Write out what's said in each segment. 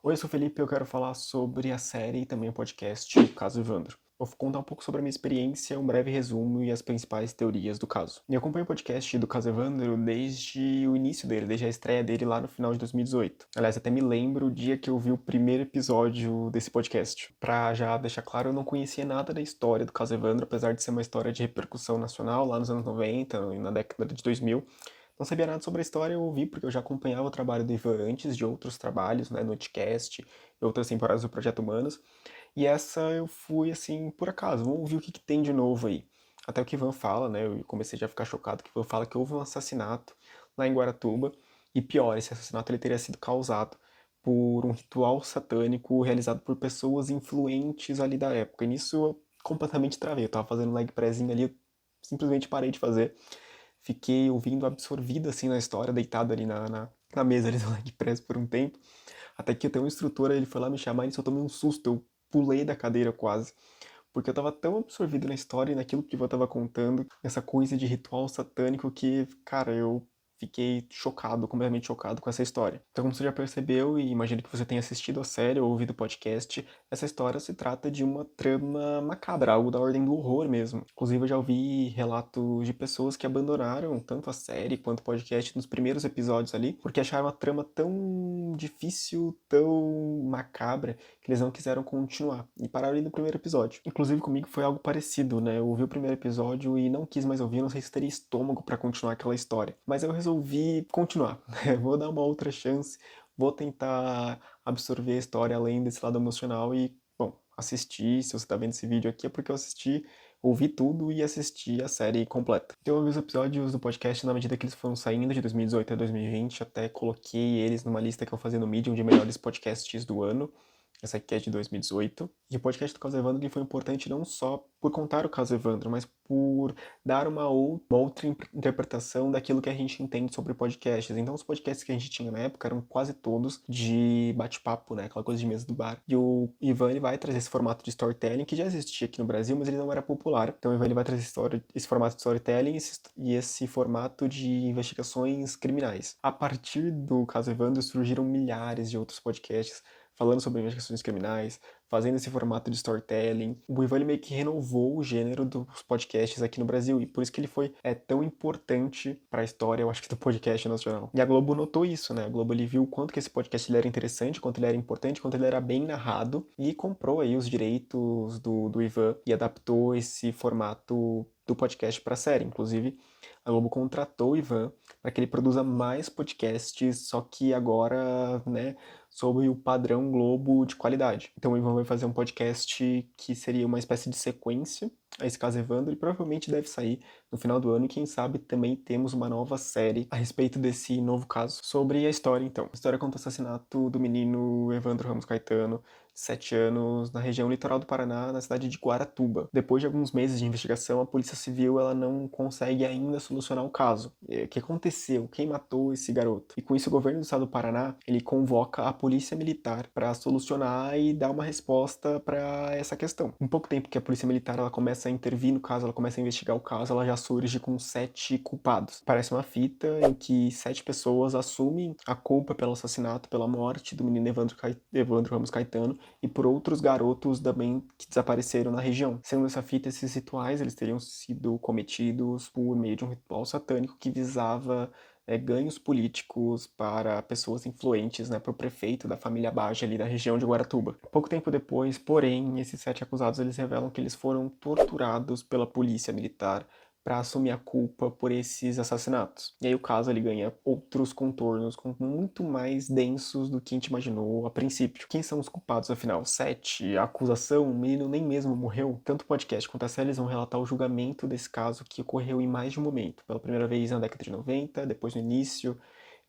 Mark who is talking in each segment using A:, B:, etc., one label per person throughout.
A: Oi, eu sou o Felipe e eu quero falar sobre a série e também o podcast Caso Evandro. Vou contar um pouco sobre a minha experiência, um breve resumo e as principais teorias do caso. Eu acompanho o podcast do Caso Evandro desde o início dele, desde a estreia dele lá no final de 2018. Aliás, até me lembro o dia que eu vi o primeiro episódio desse podcast. Pra já deixar claro, eu não conhecia nada da história do Caso Evandro, apesar de ser uma história de repercussão nacional lá nos anos 90 e na década de 2000. Não sabia nada sobre a história, eu ouvi porque eu já acompanhava o trabalho do Ivan antes de outros trabalhos, né, no Notcast e outras temporadas do Projeto Humanos. E essa eu fui assim, por acaso, vamos ouvir o que tem de novo aí. Até o que Ivan fala, né, eu comecei já a ficar chocado que Ivan fala que houve um assassinato lá em Guaratuba. E pior, esse assassinato ele teria sido causado por um ritual satânico realizado por pessoas influentes ali da época. E nisso eu completamente travei. Eu tava fazendo leg pressinho ali, eu simplesmente parei de fazer. Fiquei ouvindo absorvido assim na história, deitado ali na mesa ali do leg press por um tempo. Até que até um instrutor ele foi lá me chamar e só tomei um susto. Eu pulei da cadeira quase. Porque eu tava tão absorvido na história e naquilo que eu tava contando, essa coisa de ritual satânico que, cara, eu fiquei chocado, completamente chocado com essa história. Então, como você já percebeu, e imagino que você tenha assistido a série ou ouvido o podcast, essa história se trata de uma trama macabra, algo da ordem do horror mesmo. Inclusive, eu já ouvi relatos de pessoas que abandonaram tanto a série quanto o podcast nos primeiros episódios ali, porque acharam a trama tão difícil, tão macabra, que eles não quiseram continuar e pararam ali no primeiro episódio. Inclusive comigo foi algo parecido, né? Eu ouvi o primeiro episódio e não quis mais ouvir, não sei se teria estômago pra continuar aquela história. Mas eu resolvi continuar, né? Vou dar uma outra chance, vou tentar absorver a história além desse lado emocional e, bom, assistir. Se você tá vendo esse vídeo aqui é porque eu assisti, ouvi tudo e assisti a série completa. Então eu ouvi os episódios do podcast na medida que eles foram saindo de 2018 a 2020, até coloquei eles numa lista que eu fazia no Medium de melhores podcasts do ano. Essa aqui é de 2018. E o podcast do Caso Evandro ele foi importante não só por contar o caso Evandro, mas por dar uma outra interpretação daquilo que a gente entende sobre podcasts. Então, os podcasts que a gente tinha na época eram quase todos de bate-papo, né? Aquela coisa de mesa do bar. E o Ivan ele vai trazer esse formato de storytelling que já existia aqui no Brasil, mas ele não era popular. Então, o Ivan ele vai trazer esse formato de storytelling e esse formato de investigações criminais. A partir do caso Evandro surgiram milhares de outros podcasts falando sobre investigações criminais, fazendo esse formato de storytelling. O Ivan ele meio que renovou o gênero dos podcasts aqui no Brasil e por isso que ele foi tão importante para a história, eu acho que do podcast nacional. E a Globo notou isso, né? A Globo ele viu o quanto que esse podcast ele era interessante, quanto ele era importante, quanto ele era bem narrado e comprou aí os direitos do Ivan e adaptou esse formato do podcast para a série. Inclusive, a Globo contratou o Ivan para que ele produza mais podcasts, só que agora, né, sob o padrão Globo de qualidade. Então o Ivan vai fazer um podcast que seria uma espécie de sequência a esse caso Evandro e provavelmente deve sair no final do ano e quem sabe também temos uma nova série a respeito desse novo caso. Sobre a história então. A história conta o assassinato do menino Evandro Ramos Caetano, 7 anos, na região litoral do Paraná, na cidade de Guaratuba. Depois de alguns meses de investigação, a Polícia Civil ela não consegue ainda solucionar o caso. O que aconteceu? Quem matou esse garoto? E com isso, o governo do estado do Paraná ele convoca a Polícia Militar para solucionar e dar uma resposta para essa questão. Em pouco tempo que a Polícia Militar ela começa a intervir no caso, ela começa a investigar o caso, ela já surge com 7 culpados. Parece uma fita em que 7 pessoas assumem a culpa pelo assassinato, pela morte do menino Evandro Ramos Caetano e por outros garotos também que desapareceram na região. Sendo essa fita, esses rituais eles teriam sido cometidos por meio de um ritual satânico que visava ganhos políticos para pessoas influentes, né, para o prefeito da família Bage ali da região de Guaratuba. Pouco tempo depois, porém, esses 7 acusados eles revelam que eles foram torturados pela polícia militar para assumir a culpa por esses assassinatos. E aí o caso ele ganha outros contornos muito mais densos do que a gente imaginou a princípio. Quem são os culpados afinal? 7, a acusação, o menino nem mesmo morreu. Tanto o podcast quanto a série eles vão relatar o julgamento desse caso que ocorreu em mais de um momento. Pela primeira vez na década de 90, depois no início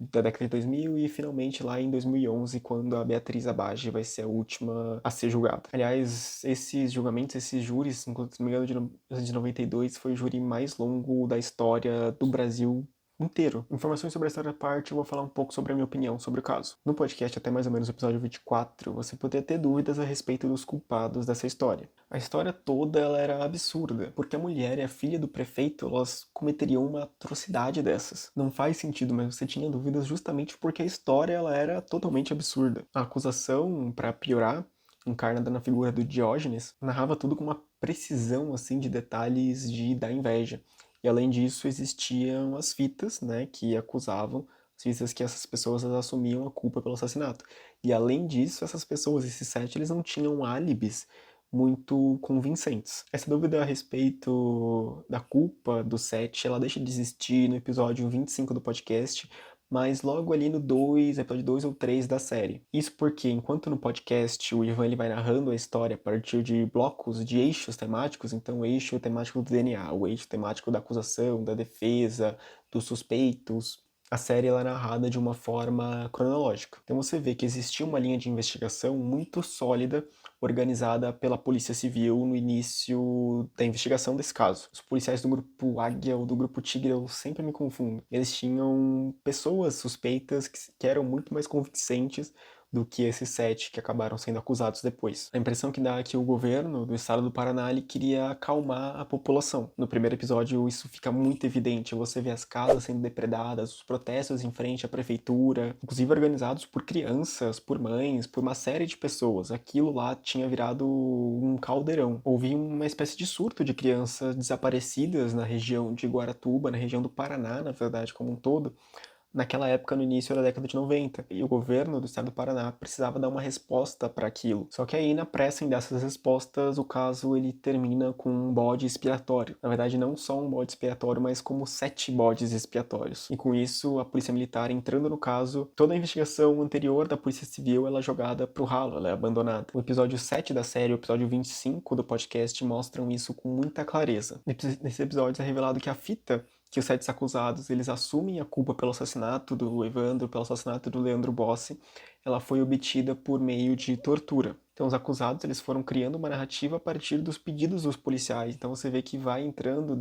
A: da década de 2000 e finalmente lá em 2011, quando a Beatriz Abage vai ser a última a ser julgada. Aliás, esses julgamentos, esses júris, se não me engano, de 92 foi o júri mais longo da história do Brasil inteiro. Informações sobre a história à parte, eu vou falar um pouco sobre a minha opinião sobre o caso. No podcast, até mais ou menos o episódio 24, você poderia ter dúvidas a respeito dos culpados dessa história. A história toda ela era absurda, porque a mulher e a filha do prefeito, elas cometeriam uma atrocidade dessas. Não faz sentido, mas você tinha dúvidas justamente porque a história ela era totalmente absurda. A acusação, para piorar, encarnada na figura do Diógenes, narrava tudo com uma precisão assim de detalhes da inveja. E além disso, existiam as fitas, né, que acusavam, as fitas que essas pessoas assumiam a culpa pelo assassinato. E além disso, essas pessoas, esses 7, eles não tinham álibis muito convincentes. Essa dúvida a respeito da culpa do 7, ela deixa de existir no episódio 25 do podcast, mas logo ali no episódio 2 ou 3 da série. Isso porque, enquanto no podcast o Ivan ele vai narrando a história a partir de blocos, de eixos temáticos, então o eixo temático do DNA, o eixo temático da acusação, da defesa, dos suspeitos, a série ela é narrada de uma forma cronológica. Então você vê que existia uma linha de investigação muito sólida, organizada pela Polícia Civil no início da investigação desse caso. Os policiais do grupo Águia ou do grupo Tigre, eu sempre me confundo. Eles tinham pessoas suspeitas que eram muito mais convincentes do que esses 7 que acabaram sendo acusados depois. A impressão que dá é que o governo do estado do Paraná ele queria acalmar a população. No primeiro episódio isso fica muito evidente, você vê as casas sendo depredadas, os protestos em frente à prefeitura, inclusive organizados por crianças, por mães, por uma série de pessoas. Aquilo lá tinha virado um caldeirão. Houve uma espécie de surto de crianças desaparecidas na região de Guaratuba, na região do Paraná, na verdade, como um todo, naquela época, no início da década de 90. E o governo do estado do Paraná precisava dar uma resposta para aquilo. Só que aí, na pressa em dessas respostas, o caso ele termina com um bode expiatório. Na verdade, não só um bode expiatório, mas como 7 bodes expiatórios. E com isso, a polícia militar entrando no caso, toda a investigação anterior da polícia civil ela é jogada pro ralo, ela é abandonada. O episódio 7 da série, o episódio 25 do podcast, mostram isso com muita clareza. Nesses episódios é revelado que a fita que os 7 acusados, eles assumem a culpa pelo assassinato do Evandro, pelo assassinato do Leandro Bossi, ela foi obtida por meio de tortura. Então os acusados, eles foram criando uma narrativa a partir dos pedidos dos policiais. Então você vê que vão entrando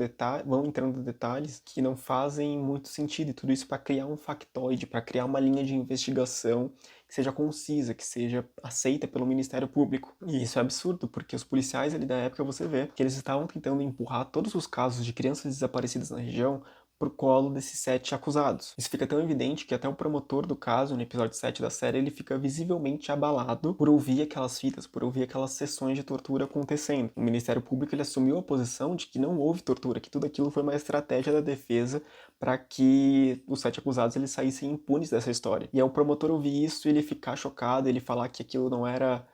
A: detalhes que não fazem muito sentido. E tudo isso para criar um factoide, para criar uma linha de investigação que seja concisa, que seja aceita pelo Ministério Público. E isso é absurdo, porque os policiais ali da época você vê que eles estavam tentando empurrar todos os casos de crianças desaparecidas na região pro colo desses 7 acusados. Isso fica tão evidente que até o promotor do caso, no episódio 7 da série, ele fica visivelmente abalado por ouvir aquelas fitas, por ouvir aquelas sessões de tortura acontecendo. O Ministério Público ele assumiu a posição de que não houve tortura, que tudo aquilo foi uma estratégia da defesa para que os 7 acusados eles saíssem impunes dessa história. E ao promotor ouvir isso, ele ficar chocado, ele falar que aquilo não era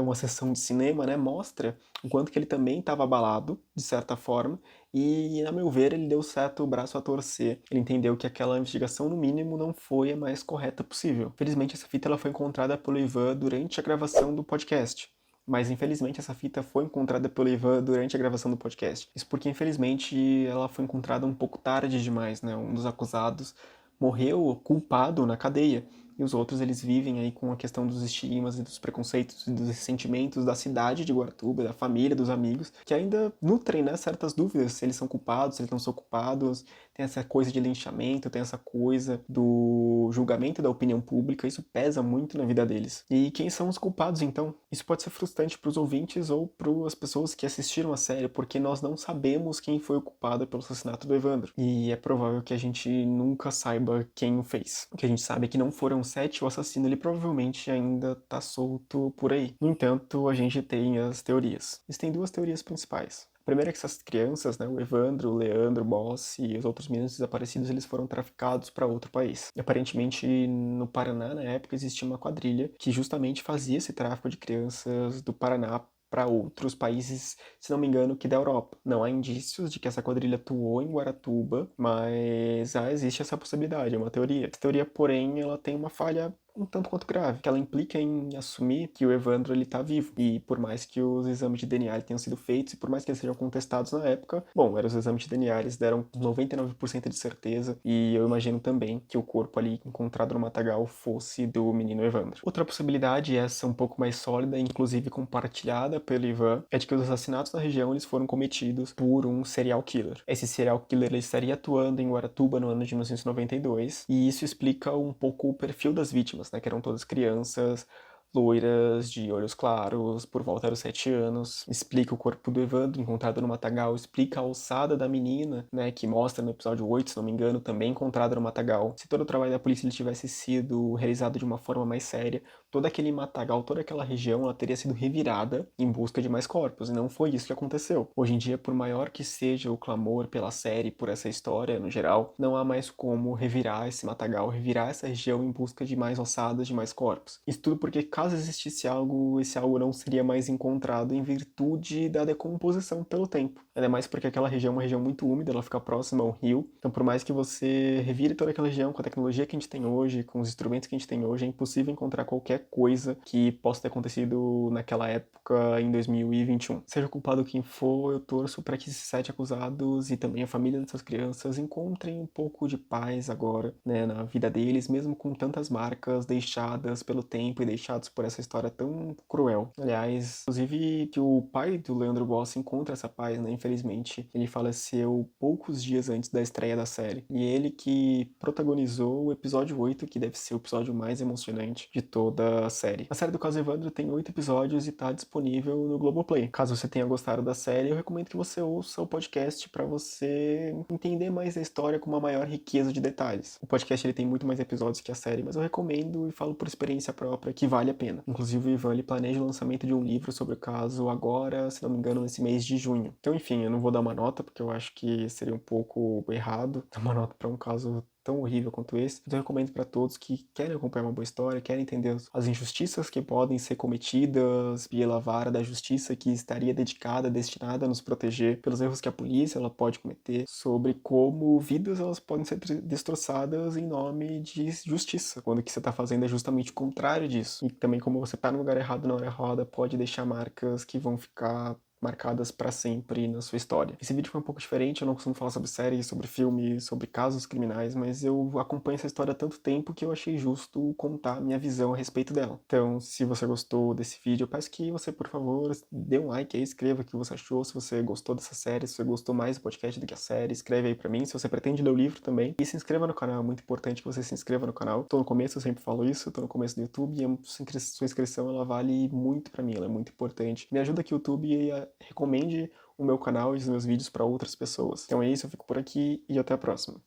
A: uma sessão de cinema, né, mostra o quanto que ele também estava abalado, de certa forma, e, a meu ver, ele deu certo o braço a torcer. Ele entendeu que aquela investigação, no mínimo, não foi a mais correta possível. Felizmente, essa fita ela foi encontrada pelo Ivan durante a gravação do podcast. Mas, infelizmente, essa fita foi encontrada pelo Ivan durante a gravação do podcast. Isso porque, infelizmente, ela foi encontrada um pouco tarde demais, né? Um dos acusados morreu culpado na cadeia. E os outros, eles vivem aí com a questão dos estigmas e dos preconceitos e dos ressentimentos da cidade de Guaratuba, da família, dos amigos, que ainda nutrem, né, certas dúvidas se eles são culpados, se eles não são culpados. Tem essa coisa de linchamento, tem essa coisa do julgamento da opinião pública, isso pesa muito na vida deles. E quem são os culpados, então? Isso pode ser frustrante para os ouvintes ou para as pessoas que assistiram a série, porque nós não sabemos quem foi o culpado pelo assassinato do Evandro. E é provável que a gente nunca saiba quem o fez. O que a gente sabe é que não foram 7, o assassino ele provavelmente ainda tá solto por aí. No entanto, a gente tem as teorias. Existem 2 teorias principais. A primeira é que essas crianças, né, o Evandro, o Leandro, o Bossi e os outros meninos desaparecidos, eles foram traficados para outro país. E, aparentemente, no Paraná, na época, existia uma quadrilha que justamente fazia esse tráfico de crianças do Paraná para outros países, se não me engano, que da Europa. Não há indícios de que essa quadrilha atuou em Guaratuba, mas existe essa possibilidade, é uma teoria. Essa teoria, porém, ela tem uma falha um tanto quanto grave, que ela implica em assumir que o Evandro ele tá vivo, e por mais que os exames de DNA tenham sido feitos, e por mais que eles sejam contestados na época, bom, eram os exames de DNA, eles deram 99% de certeza, e eu imagino também que o corpo ali encontrado no matagal fosse do menino Evandro. Outra possibilidade, essa um pouco mais sólida, inclusive compartilhada pelo Ivan, é de que os assassinatos na região eles foram cometidos por um serial killer. Esse serial killer ele estaria atuando em Guaratuba no ano de 1992, e isso explica um pouco o perfil das vítimas, né, que eram todas crianças, loiras, de olhos claros, por volta dos 7 anos. Explica o corpo do Evandro encontrado no matagal, explica a alçada da menina, né, que mostra no episódio 8, se não me engano, também encontrada no matagal. Se todo o trabalho da polícia ele tivesse sido realizado de uma forma mais séria, todo aquele matagal, toda aquela região, ela teria sido revirada em busca de mais corpos, e não foi isso que aconteceu. Hoje em dia, por maior que seja o clamor pela série, por essa história no geral, não há mais como revirar esse matagal, revirar essa região em busca de mais ossadas, de mais corpos. Isso tudo porque caso existisse algo, esse algo não seria mais encontrado em virtude da decomposição pelo tempo. Ainda mais porque aquela região é uma região muito úmida, ela fica próxima ao rio, então por mais que você revire toda aquela região com a tecnologia que a gente tem hoje, com os instrumentos que a gente tem hoje, é impossível encontrar qualquer coisa que possa ter acontecido naquela época em 2021. Seja culpado quem for, eu torço para que esses 7 acusados e também a família dessas crianças encontrem um pouco de paz agora, né, na vida deles, mesmo com tantas marcas deixadas pelo tempo e deixados por essa história tão cruel. Aliás, inclusive que o pai do Leandro Boss encontra essa paz, né, infelizmente. Ele faleceu poucos dias antes da estreia da série. E ele que protagonizou o episódio 8, que deve ser o episódio mais emocionante de toda a série. A série do caso Evandro tem 8 episódios e tá disponível no Globoplay. Caso você tenha gostado da série, eu recomendo que você ouça o podcast para você entender mais a história com uma maior riqueza de detalhes. O podcast ele tem muito mais episódios que a série, mas eu recomendo e falo por experiência própria que vale a pena. Inclusive o Ivan ele planeja o lançamento de um livro sobre o caso agora, se não me engano, nesse mês de junho. Então, enfim, eu não vou dar uma nota porque eu acho que seria um pouco errado dar uma nota para um caso tão horrível quanto esse. Então eu recomendo para todos que querem acompanhar uma boa história, querem entender as injustiças que podem ser cometidas pela vara da justiça que estaria dedicada, destinada a nos proteger pelos erros que a polícia ela pode cometer, sobre como vidas elas podem ser destroçadas em nome de justiça, quando o que você está fazendo é justamente o contrário disso. E também como você está no lugar errado na hora errada, pode deixar marcas que vão ficar marcadas para sempre na sua história. Esse vídeo foi um pouco diferente, eu não costumo falar sobre séries, sobre filmes, sobre casos criminais, mas eu acompanho essa história há tanto tempo que eu achei justo contar minha visão a respeito dela. Então, se você gostou desse vídeo, eu peço que você, por favor, dê um like aí, escreva o que você achou, se você gostou dessa série, se você gostou mais do podcast do que a série, escreve aí pra mim, se você pretende ler o livro também, e se inscreva no canal, é muito importante que você se inscreva no canal. Tô no começo, eu sempre falo isso, tô no começo do YouTube, e a sua inscrição, ela vale muito pra mim, ela é muito importante. Me ajuda que o YouTube recomende o meu canal e os meus vídeos para outras pessoas. Então é isso, eu fico por aqui e até a próxima.